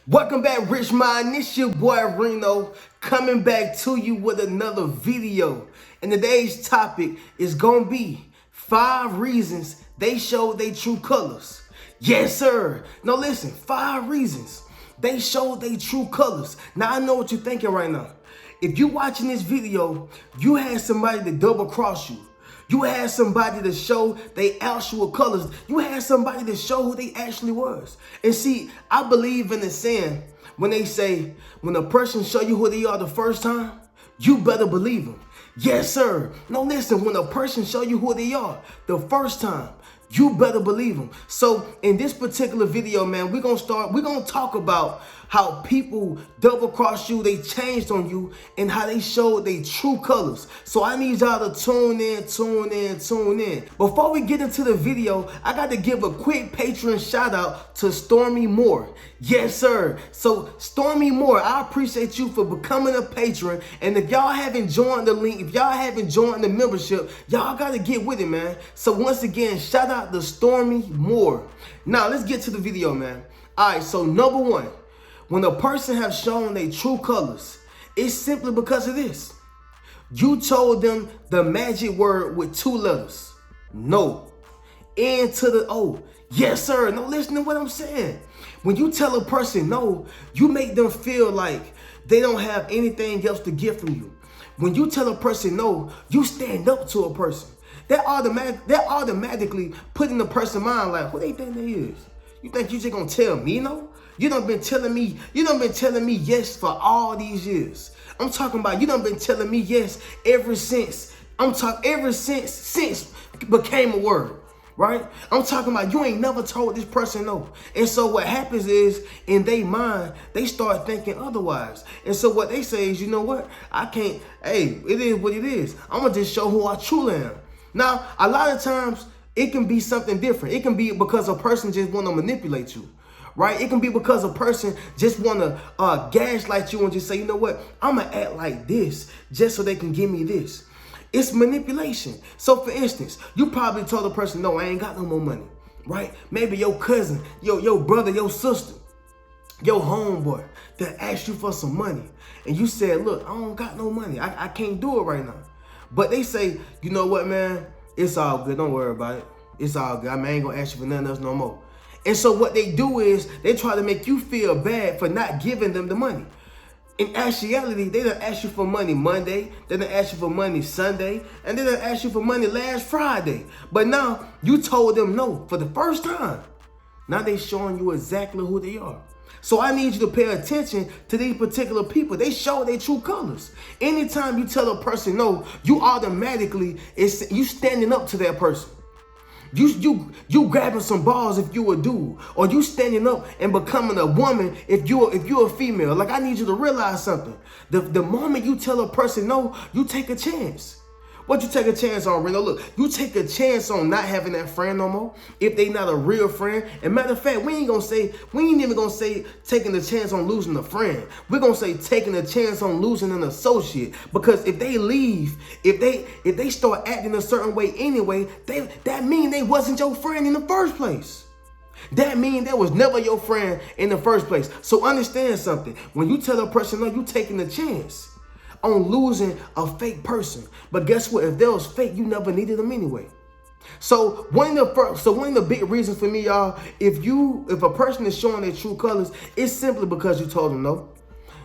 Welcome back, Rich Mind. It's your boy Reno coming back to you with another video. And today's topic is gonna be 5 reasons they show their true colors. Yes, sir. Now listen, 5 reasons they show their true colors. Now I know what you're thinking right now. If you're watching this video, you had somebody to double cross you. You had somebody to show they actual colors. You had somebody to show who they actually was. And see, I believe in the saying when they say, when a person show you who they are the first time, you better believe them. Yes, sir. No, listen, when a person show you who they are the first time, you better believe them. So in this particular video, man, we're gonna talk about how people double cross you, they changed on you, and how they showed their true colors. So I need y'all to tune in. Before we get into the video, I got to give a quick Patreon shout out to Stormy Moore. Yes, sir. So Stormy Moore, I appreciate you for becoming a patron. And if y'all haven't joined the link, if y'all haven't joined the membership, y'all got to get with it, man. So once again, shout out to Stormy Moore. Now let's get to the video, man. All right, so number 1. When a person has shown their true colors, it's simply because of this. You told them the magic word with 2 letters. No. N to the O. Yes, sir. No, listen to what I'm saying. When you tell a person no, you make them feel like they don't have anything else to get from you. When you tell a person no, you stand up to a person. That automatically put in the person's mind like, who they think they is? You think you just gonna tell me no? You done been telling me yes for all these years. I'm talking about you done been telling me yes ever since. Since became a word, right? I'm talking about you ain't never told this person no. And so what happens is in their mind, they start thinking otherwise. And so what they say is, you know what? I can't, hey, it is what it is. I'm gonna just show who I truly am. Now, a lot of times it can be something different. It can be because a person just wanna manipulate you. Right? It can be because a person just want to gaslight you and just say, you know what? I'm going to act like this just so they can give me this. It's manipulation. So for instance, you probably told a person, no, I ain't got no more money. Right? Maybe your cousin, your brother, your sister, your homeboy that asked you for some money. And you said, look, I don't got no money. I can't do it right now. But they say, you know what, man? It's all good. Don't worry about it. It's all good. I ain't going to ask you for nothing else no more. And so what they do is they try to make you feel bad for not giving them the money. In actuality, they done ask you for money Monday, they done ask you for money Sunday, and they done ask you for money last Friday. But now you told them no for the first time. Now they showing you exactly who they are. So I need you to pay attention to these particular people. They show their true colors. Anytime you tell a person no, you automatically, you standing up to that person. You grabbing some balls if you a dude, or you standing up and becoming a woman if you're a female. Like, I need you to realize something. The moment you tell a person no, you take a chance. What you take a chance on, Reno? Look, you take a chance on not having that friend no more if they not a real friend. And matter of fact, we ain't even gonna say taking a chance on losing a friend. We're gonna say taking a chance on losing an associate. Because if they leave, if they start acting a certain way anyway, that mean they wasn't your friend in the first place. That means they was never your friend in the first place. So understand something. When you tell a person no, you taking a chance on losing a fake person. But guess what? If they was fake, you never needed them anyway. So one of the big reasons for me, y'all, if a person is showing their true colors, it's simply because you told them no.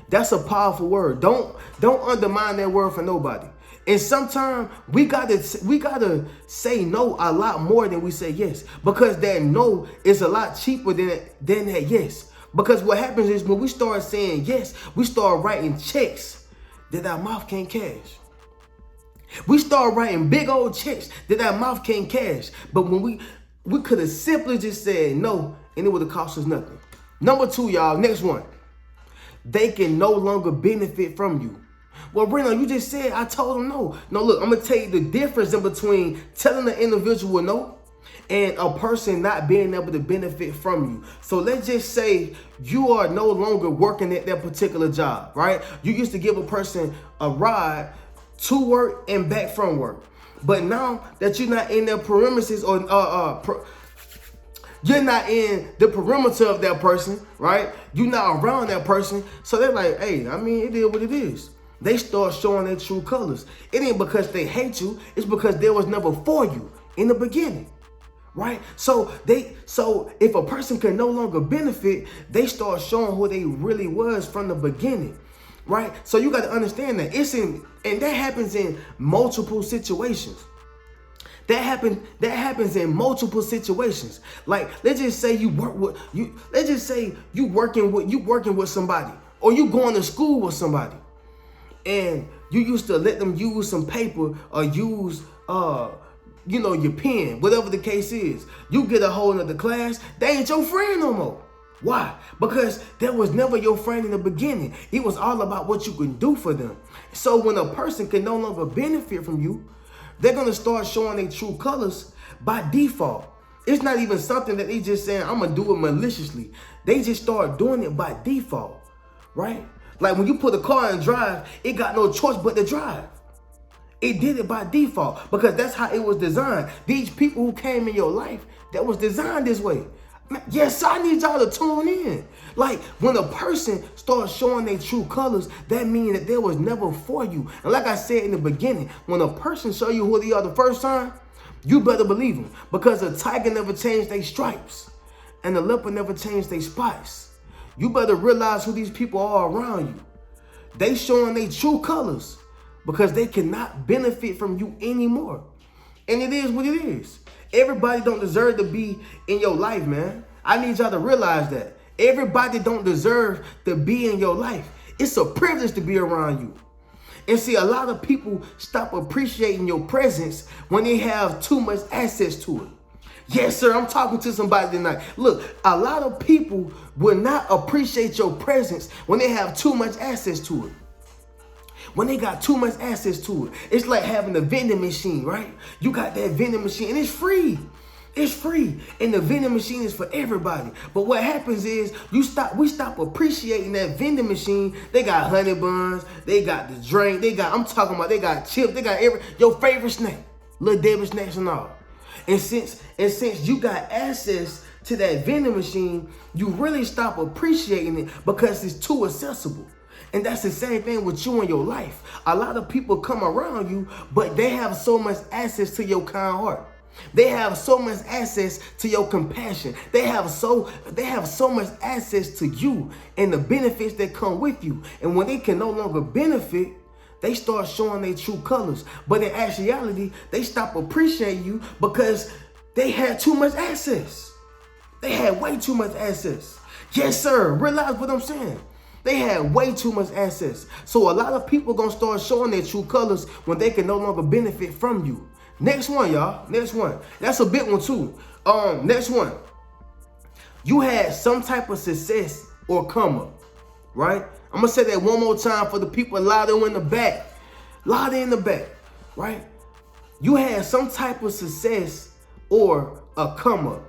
That's a powerful word. Don't undermine that word for nobody. And sometimes we gotta say no a lot more than we say yes, because that no is a lot cheaper than that yes. Because what happens is when we start saying yes, we start writing checks that our mouth can't cash. We start writing big old checks that our mouth can't cash. But when we could have simply just said no, and it would have cost us nothing. Number 2, y'all, next one. They can no longer benefit from you. Well, Reno, you just said I told them no. No, look, I'm going to tell you the difference in between telling an individual no and a person not being able to benefit from you. So let's just say you are no longer working at that particular job, right? You used to give a person a ride to work and back from work. But now that you're not in their premises or You're not in the perimeter of that person, right? You're not around that person. So they're like, hey, I mean, it is what it is. They start showing their true colors. It ain't because they hate you. It's because there was never for you in the beginning, right? So if a person can no longer benefit, they start showing who they really was from the beginning, right? So you got to understand that and that happens in multiple situations. That happens in multiple situations. Like, let's just say you working with somebody, or you going to school with somebody, and you used to let them use some paper or use your pen, whatever the case is. You get a hold of the class, they ain't your friend no more. Why? Because that was never your friend in the beginning. It was all about what you can do for them. So when a person can no longer benefit from you, they're going to start showing their true colors by default. It's not even something that they just saying, I'm going to do it maliciously. They just start doing it by default, right? Like when you put a car in drive, it got no choice but to drive. It did it by default because that's how it was designed. These people who came in your life, that was designed this way. Yes, I need y'all to tune in. Like when a person starts showing their true colors, that means that there was never for you. And like I said in the beginning, when a person show you who they are the first time, you better believe them, because a tiger never changed their stripes and the leopard never changed their spots. You better realize who these people are around you. They showing their true colors because they cannot benefit from you anymore. And it is what it is. Everybody don't deserve to be in your life, man. I need y'all to realize that. Everybody don't deserve to be in your life. It's a privilege to be around you. And see, a lot of people stop appreciating your presence when they have too much access to it. Yes, sir, I'm talking to somebody tonight. Look, a lot of people will not appreciate your presence when they have too much access to it. When they got too much access to it. It's like having a vending machine, right? You got that vending machine and it's free. It's free. And the vending machine is for everybody. But what happens is we stop appreciating that vending machine. They got honey buns, they got the drink, they got chips, they got your favorite snack. Little Debbie snacks and all. And since you got access to that vending machine, you really stop appreciating it because it's too accessible. And that's the same thing with you in your life. A lot of people come around you, but they have so much access to your kind heart. They have so much access to your compassion. They have so much access to you and the benefits that come with you. And when they can no longer benefit, they start showing their true colors. But in actuality, they stop appreciating you because they had too much access. They had way too much access. Yes, sir. Realize what I'm saying. They had way too much access. So a lot of people gonna start showing their true colors when they can no longer benefit from you. Next one, y'all. Next one. That's a big one too. Next one. You had some type of success or come up, right? I'm gonna say that one more time for the people louder in the back. Louder in the back, right? You had some type of success or a come up.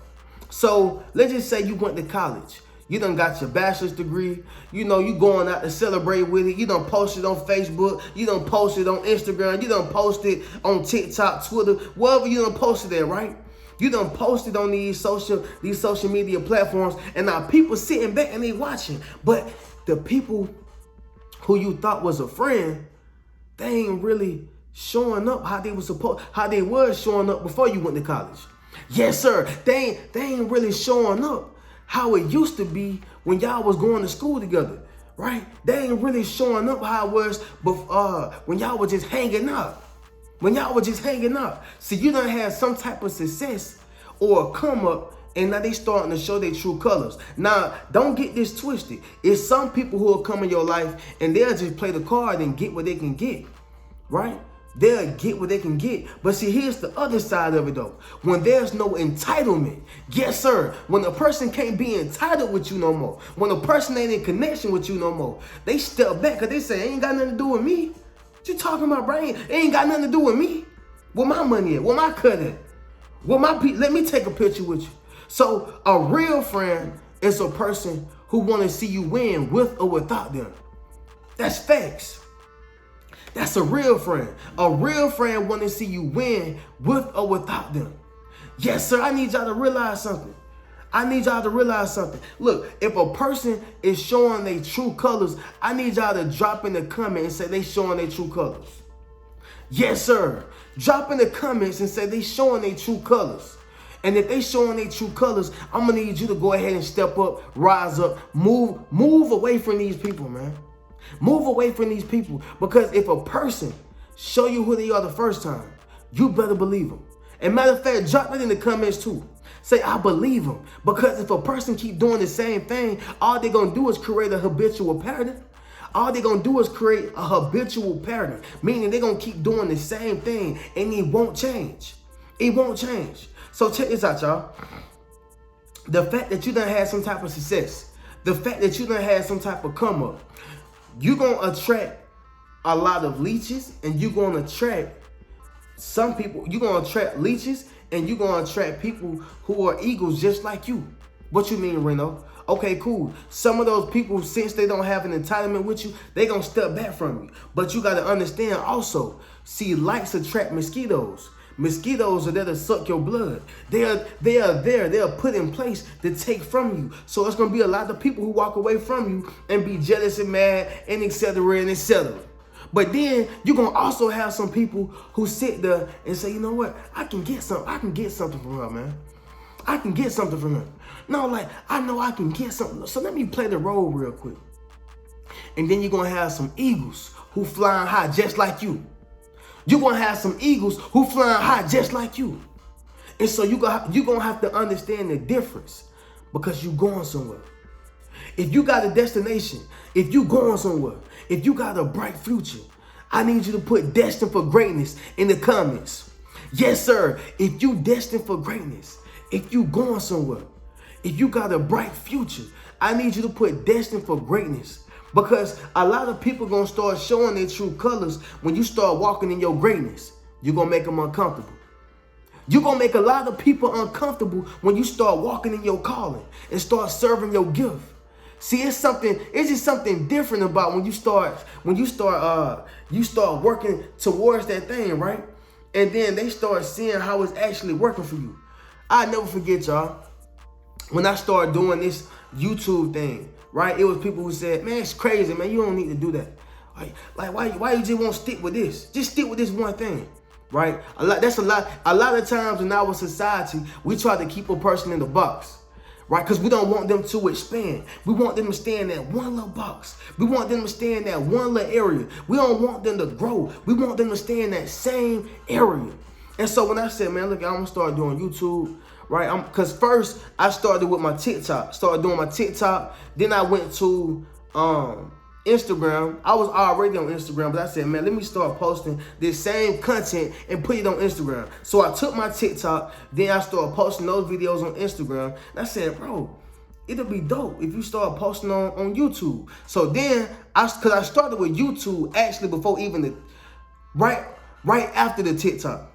So let's just say you went to college. You done got your bachelor's degree. You know, you going out to celebrate with it. You done posted on Facebook. You done posted on Instagram. You done posted on TikTok, Twitter, wherever you done posted there, right? You done posted on these social media platforms, and now people sitting back and they watching. But the people who you thought was a friend, they ain't really showing up how they was showing up before you went to college. Yes, sir. They ain't really showing up how it used to be when y'all was going to school together, right? They ain't really showing up how it was when y'all was just hanging out. See, you done had some type of success or a come up, and now they starting to show their true colors. Now, don't get this twisted. It's some people who will come in your life and they'll just play the card and get what they can get, right? They'll get what they can get. But see, here's the other side of it though. When there's no entitlement, yes sir, when a person can't be entitled with you no more, when a person ain't in connection with you no more, they step back because they say, ain't got nothing to do with me. What you talking about, Brian? It ain't got nothing to do with me. Where my money at? Where my cut at? Let me take a picture with you. So a real friend is a person who want to see you win with or without them. That's facts. That's a real friend. A real friend want to see you win with or without them. Yes, sir, I need y'all to realize something. I need y'all to realize something. Look, if a person is showing their true colors, I need y'all to drop in the comment and say they showing their true colors. Yes, sir. Drop in the comments and say they showing their true colors. And if they showing their true colors, I'm going to need you to go ahead and step up, rise up, move away from these people, man. Move away from these people. Because if a person show you who they are the first time, you better believe them. And matter of fact, drop it in the comments too. Say, I believe them. Because if a person keep doing the same thing, all they're going to do is create a habitual pattern. All they're going to do is create a habitual pattern, meaning they're going to keep doing the same thing and it won't change. It won't change. So check this out, y'all. The fact that you done had some type of success, the fact that you done had some type of come up, you're going to attract a lot of leeches, and you're going to attract some people. You're going to attract leeches, and you're going to attract people who are eagles just like you. What you mean, Reno? Okay, cool. Some of those people, since they don't have an entitlement with you, they going to step back from you. But you got to understand also, see, lights attract mosquitoes. Mosquitoes are there to suck your blood. They are there. They are put in place to take from you. So it's going to be a lot of people who walk away from you and be jealous and mad and et cetera and et cetera. But then you're going to also have some people who sit there and say, you know what? I can get something from her, man. I can get something from her. No, like, I know I can get something. So let me play the role real quick. And then you're going to have some eagles who flying high just like you. You're going to have some eagles who flying high just like you. And so you're going to have to understand the difference because you're going somewhere. If you got a destination, if you going somewhere, if you got a bright future, I need you to put destined for greatness in the comments. Yes, sir. If you destined for greatness, if you going somewhere, if you got a bright future, I need you to put destined for greatness. Because a lot of people going to start showing their true colors when you start walking in your greatness. You're going to make them uncomfortable. You're going to make a lot of people uncomfortable when you start walking in your calling and start serving your gift. See, it's just something different about when you start working towards that thing, right? And then they start seeing how it's actually working for you. I never forget, y'all, when I started doing this YouTube thing, right? It was people who said, man, it's crazy, man. You don't need to do that. Like why you just won't stick with this? Just stick with this one thing, right? A lot of times in our society, we try to keep a person in the box, right? Because we don't want them to expand. We want them to stay in that one little box. We want them to stay in that one little area. We don't want them to grow. We want them to stay in that same area. And so when I said, man, look, I'm going to start doing YouTube, right? Because first I started with my TikTok. Started doing my TikTok. Then I went to Instagram. I was already on Instagram, but I said, man, let me start posting this same content and put it on Instagram. So I took my TikTok. Then I started posting those videos on Instagram. And I said, bro, it'll be dope if you start posting on YouTube. So then, because I started with YouTube actually before even right after the TikTok.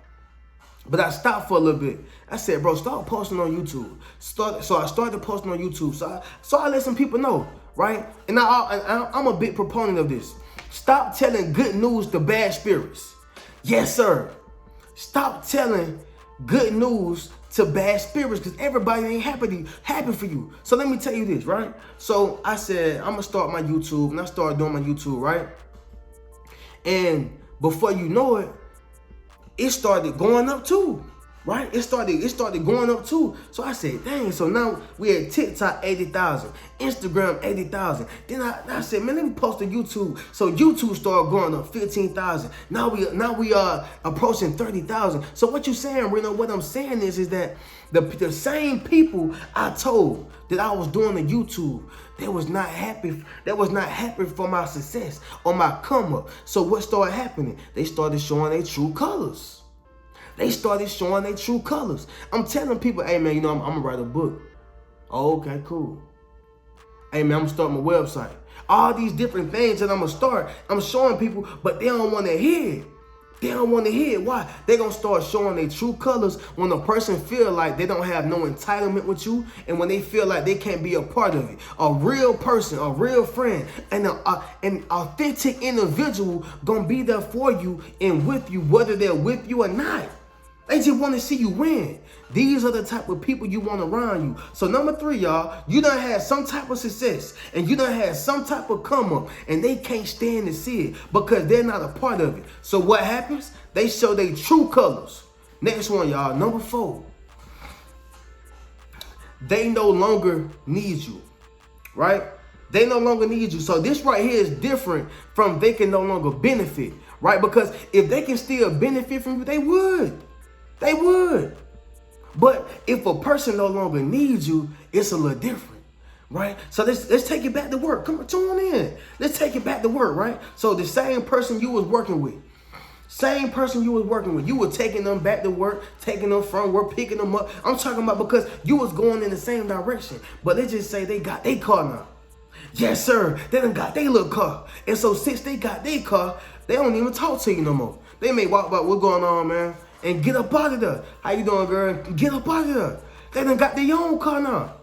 But I stopped for a little bit. I said, bro, start posting on YouTube. So I started posting on YouTube. So I let some people know, right? And I'm a big proponent of this. Stop telling good news to bad spirits. Yes, sir. Stop telling good news to bad spirits because everybody ain't happy for you. So let me tell you this, right? So I said, I'm going to start my YouTube. And I started doing my YouTube, right? And before you know it, it started going up too, right? It started going up too. So I said, dang, so now we at TikTok 80,000, Instagram 80,000. Then I said, man, let me post to YouTube. So YouTube started going up 15,000. Now we are approaching 30,000. So what you saying, Reno? What I'm saying is that the same people I told that I was doing the YouTube, they was not happy for my success or my come up. So what started happening? They started showing their true colors. They started showing their true colors. I'm telling people, hey man, I'm gonna write a book. Oh, okay, cool. Hey man, I'm gonna start my website. All these different things that I'm gonna start, I'm showing people, but they don't want to hear it. They don't want to hear it. Why? They're going to start showing their true colors when a person feel like they don't have no entitlement with you and when they feel like they can't be a part of it. A real person, a real friend, and an authentic individual going to be there for you and with you, whether they're with you or not. They just want to see you win. These are the type of people you want around you. So number 3, y'all, you done had some type of success and you done had some type of come up and they can't stand to see it because they're not a part of it. So what happens? They show their true colors. Next one, y'all, number 4. They no longer need you, right? They no longer need you. So this right here is different from they can no longer benefit, right? Because if they can still benefit from you, they would. They would. But if a person no longer needs you, it's a little different, right? So let's take it back to work. Come on, tune in. Let's take it back to work, right? So the same person you was working with, you were taking them back to work, taking them from work, picking them up. I'm talking about because you was going in the same direction. But let's just say they got their car now. Yes, sir. They done got their little car. And so since they got their car, they don't even talk to you no more. They may walk by, what's going on, man? And get up out of there. How you doing, girl? Get up out of there. They done got their own car now.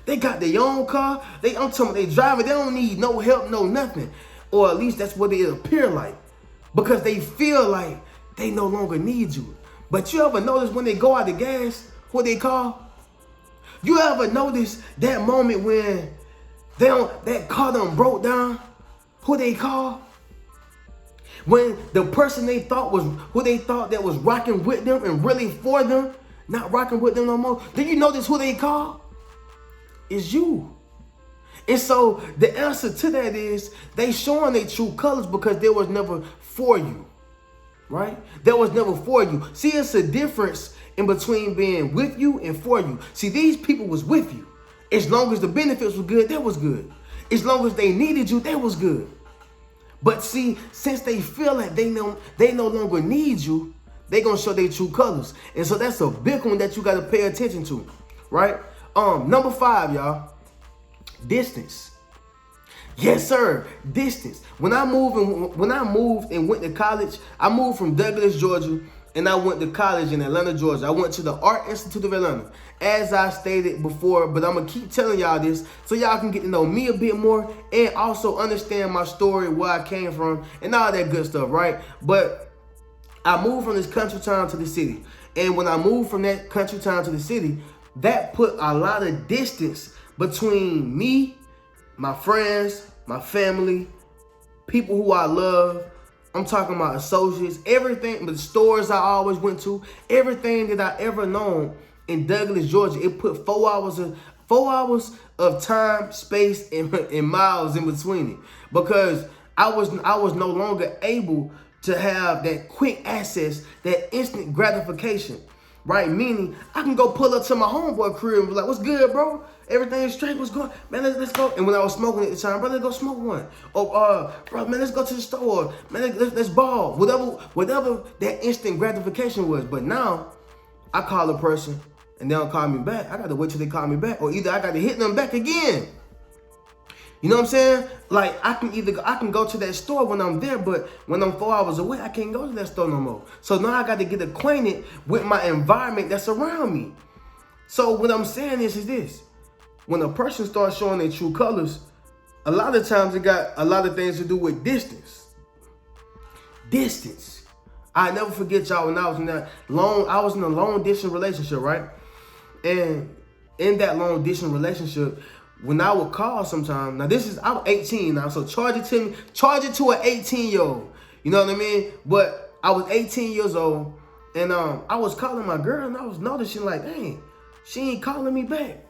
They got their own car. I'm talking about they driving. They don't need no help, no nothing. Or at least that's what it appear like. Because they feel like they no longer need you. But you ever notice when they go out the gas, what they call? You ever notice that moment when that car done broke down, who they call? When the person they thought was, who they thought that was rocking with them and really for them, not rocking with them no more. Did you notice who they call? It's you. And so the answer to that is they showing their true colors because there was never for you, right? There was never for you. See, it's a difference in between being with you and for you. See, these people was with you. As long as the benefits were good, that was good. As long as they needed you, that was good. But see, since they feel like they no longer need you, they gonna show their true colors. And so that's a big one that you gotta pay attention to, right? Number 5, y'all, distance. Yes, sir, distance. When I moved and went to college, I moved from Douglas, Georgia, and I went to college in Atlanta, Georgia. I went to the Art Institute of Atlanta, as I stated before, but I'm going to keep telling y'all this so y'all can get to know me a bit more and also understand my story, where I came from, and all that good stuff, right? But I moved from this country town to the city. And when I moved from that country town to the city, that put a lot of distance between me, my friends, my family, people who I love. I'm talking about associates, everything, the stores I always went to, everything that I ever known in Douglas, Georgia. It put 4 hours of time, space, and miles in between it, because I was no longer able to have that quick access, that instant gratification, right? Meaning I can go pull up to my homeboy crib and be like, "What's good, bro? Everything's straight. What's good, man? Let's go." And when I was smoking at the time, bro, let's go smoke one. Or bro, man, let's go to the store. Man, let's ball. Whatever that instant gratification was. But now I call a person and they don't call me back. I got to wait till they call me back, or either I got to hit them back again. You know what I'm saying? Like I can go to that store when I'm there, but when I'm 4 hours away, I can't go to that store no more. So now I got to get acquainted with my environment that's around me. So what I'm saying is this. When a person starts showing their true colors, a lot of times it got a lot of things to do with distance. Distance. I never forget, y'all, when I was in a long distance relationship, right? And in that long distance relationship, when I would call sometime, now I'm 18 now, so charge it to an 18-year-old. You know what I mean? But I was 18 years old, and I was calling my girl, and I was noticing like, dang, she ain't calling me back.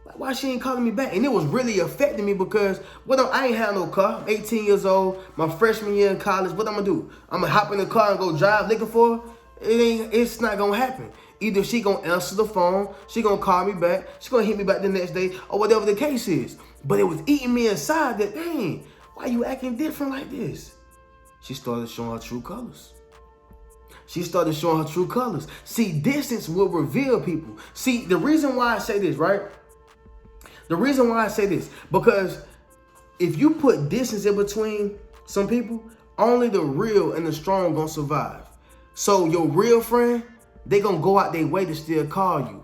Like, why she ain't calling me back? And it was really affecting me because I ain't have no car. I'm 18 years old, my freshman year in college. What I'm gonna do? I'm gonna hop in the car and go drive looking for her? It's not gonna happen. Either she gonna answer the phone, she gonna call me back, she gonna hit me back the next day, or whatever the case is. But it was eating me inside that, dang, why you acting different like this? She started showing her true colors. See, distance will reveal people. See, the reason why I say this, right? Because if you put distance in between some people, only the real and the strong gonna survive. So your real friend, they gonna go out their way to still call you.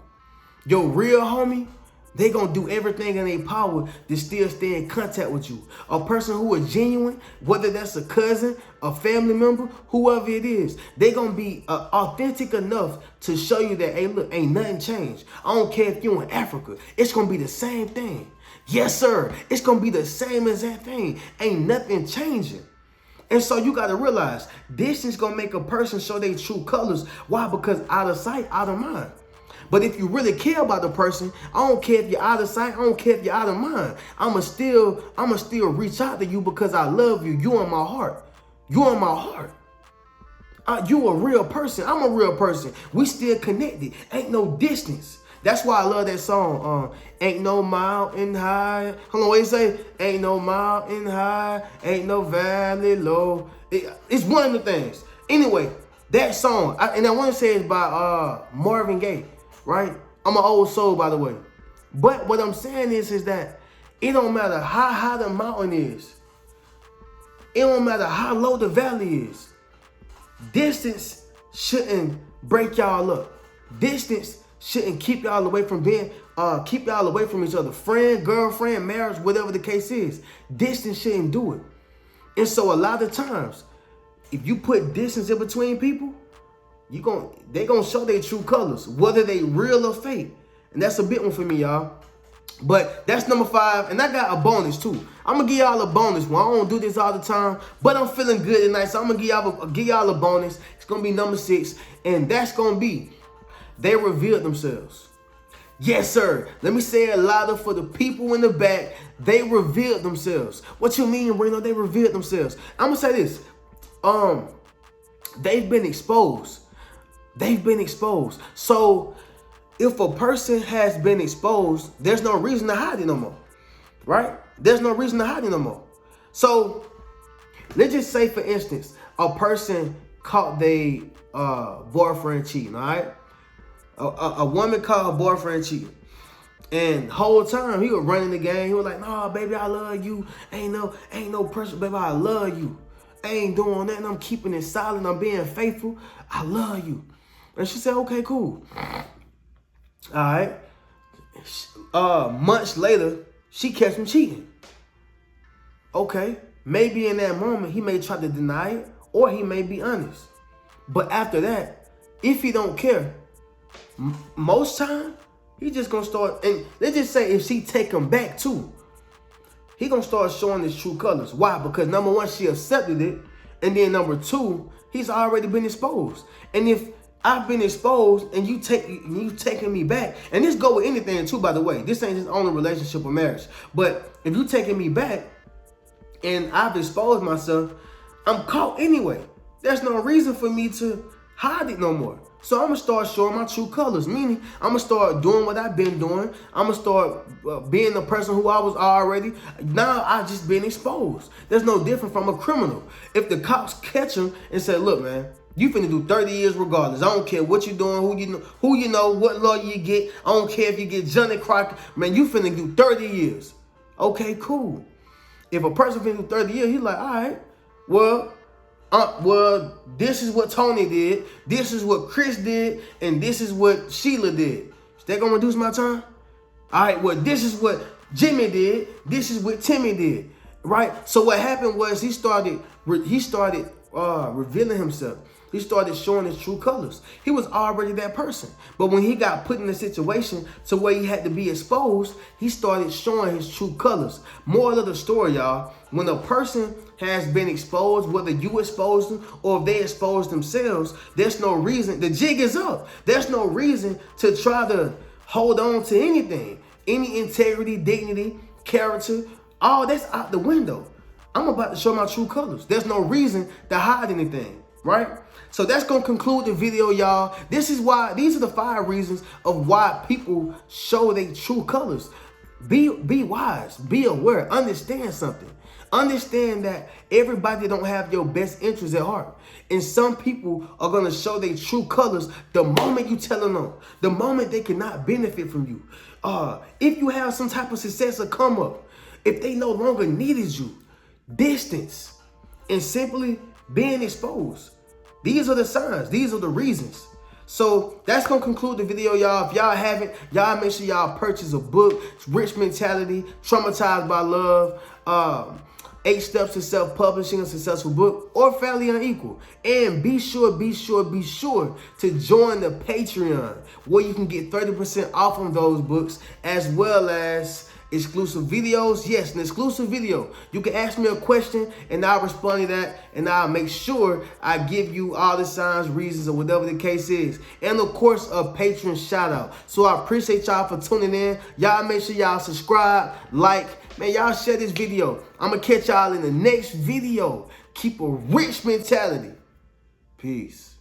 Your real homie, They gonna do everything in their power to still stay in contact with you. A person who is genuine, whether that's a cousin, a family member, whoever it is, they gonna be authentic enough to show you that, hey, look, ain't nothing changed. I don't care if you're in Africa. It's gonna be the same thing. Yes, sir. It's gonna be the same as that thing. Ain't nothing changing. And so you got to realize, distance gonna make a person show their true colors. Why? Because out of sight, out of mind. But if you really care about the person, I don't care if you're out of sight, I don't care if you're out of mind. I'ma still reach out to you because I love you. You in my heart. You in my heart. You a real person. I'm a real person. We still connected. Ain't no distance. That's why I love that song. Ain't no mountain high. Hold on, what you say? Ain't no mountain high. Ain't no valley low. It's one of the things. Anyway, that song, and I want to say it's by Marvin Gaye. Right? I'm an old soul, by the way. But what I'm saying is that it don't matter how high the mountain is. It don't matter how low the valley is. Distance shouldn't break y'all up. Distance shouldn't keep y'all away from keep y'all away from each other. Friend, girlfriend, marriage, whatever the case is. Distance shouldn't do it. And so a lot of times, if you put distance in between people, they gonna show their true colors, whether they real or fake. And that's a big one for me, y'all. But that's number 5, and I got a bonus too. I'm gonna give y'all a bonus one. I don't do this all the time, but I'm feeling good tonight, so I'm gonna give y'all a bonus. It's gonna be number 6, and that's gonna be they revealed themselves. Yes, sir. Let me say it louder for the people in the back. They revealed themselves. What you mean, Reno? They revealed themselves. I'm gonna say this. They've been exposed. They've been exposed. So if a person has been exposed, there's no reason to hide it no more. Right? There's no reason to hide it no more. So let's just say, for instance, a person caught their boyfriend cheating, all right? A woman caught her boyfriend cheating. And the whole time he was running the game. He was like, nah, baby, I love you. Ain't no pressure, baby, I love you. I ain't doing nothing. I'm keeping it silent. I'm being faithful. I love you. And she said, okay, cool. All right. Months later, she catch him cheating. Okay. Maybe in that moment, he may try to deny it, or he may be honest. But after that, if he don't care, most time, he just gonna start, and let's just say if she take him back too, he gonna start showing his true colors. Why? Because number 1, she accepted it. And then number 2, he's already been exposed. And if I've been exposed and you taking me back, and this go with anything too, by the way. This ain't just only relationship or marriage. But if you taking me back and I've exposed myself, I'm caught anyway. There's no reason for me to hide it no more. So I'm going to start showing my true colors, meaning I'm going to start doing what I've been doing. I'm going to start being the person who I was already. Now I just been exposed. There's no different from a criminal. If the cops catch him and say, look, man, you finna do 30 years regardless. I don't care what you're doing, who you know, what lawyer you get. I don't care if you get Johnny Crockett. Man, you finna do 30 years. Okay, cool. If a person finna do 30 years, he's like, all right, well, this is what Tony did, this is what Chris did, and this is what Sheila did. Is that gonna reduce my time? All right, well, this is what Jimmy did, this is what Timmy did, right? So what happened was he started revealing himself. He started showing his true colors. He was already that person. But when he got put in a situation to where he had to be exposed, he started showing his true colors. Moral of the story, y'all, when a person has been exposed, whether you exposed them or if they exposed themselves, there's no reason. The jig is up. There's no reason to try to hold on to anything. Any integrity, dignity, character, all that's out the window. I'm about to show my true colors. There's no reason to hide anything, right? So that's going to conclude the video, y'all. These are the 5 reasons of why people show their true colors. Be wise, be aware, understand something. Understand that everybody don't have your best interests at heart. And some people are going to show their true colors the moment you tell them no, the moment they cannot benefit from you. If you have some type of success or come up, if they no longer needed you, distance, and simply being exposed. These are the signs. These are the reasons. So that's going to conclude the video, y'all. If y'all haven't, y'all make sure y'all purchase a book. It's Rich Mentality, Traumatized by Love, 8 Steps to Self-Publishing a Successful Book, or Fairly Unequal. And be sure to join the Patreon, where you can get 30% off on those books, as well as exclusive videos. Yes, an exclusive video. You can ask me a question and I'll respond to that, and I'll make sure I give you all the signs, reasons, or whatever the case is. And of course, a patron shout out. So I appreciate y'all for tuning in. Y'all make sure y'all subscribe, like, man, y'all share this video. I'm gonna catch y'all in the next video. Keep a rich mentality. Peace.